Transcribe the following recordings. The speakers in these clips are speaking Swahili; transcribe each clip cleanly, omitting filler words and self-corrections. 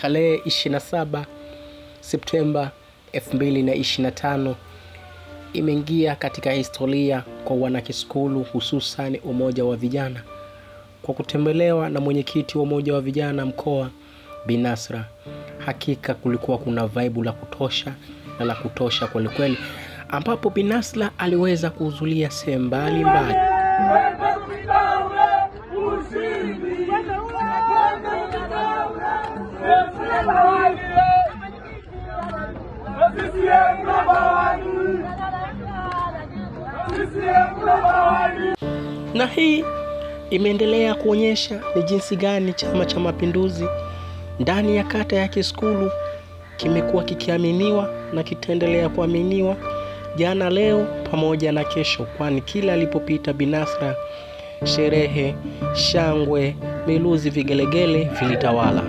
Tarehe 27 Septemba 2025 imeingia katika historia kwa Wanakiskulu, hususan umoja wa vijana, kwa kutembelewa na mwenyekiti wa umoja wa vijana mkoa Bi Nasra. Hakika kulikuwa kuna vibe la kutosha na la kutosha kweli kweli, ambapo Bi Nasra aliweza kuhudhuria sehemu mbalimbali. Na hii imeendelea kuonyesha ni jinsi gani Chama cha Mapinduzi ndani ya kata ya Kiskulu kimekuwa kikiaminiwa na kitaendelea kuaminiwa jana, leo pamoja na kesho, kwani kila alipopita Bi Nasra, sherehe, shangwe, miluzi, vigelegele vilitawala.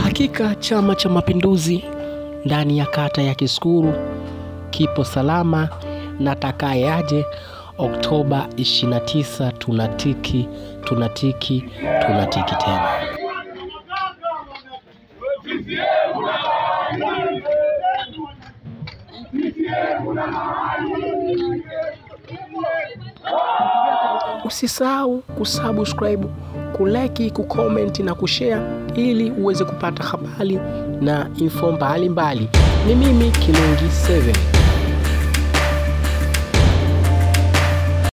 Hakika Chama cha Mapinduzi ndani ya kata ya Kiskulu kipo salama, na takayaje Oktoba 29 tunatiki tena. Usisahau kusubscribe, kulike, kucomment na kushare ili uweze kupata habari na info mbalimbali. Ni mimi Kilungi 7.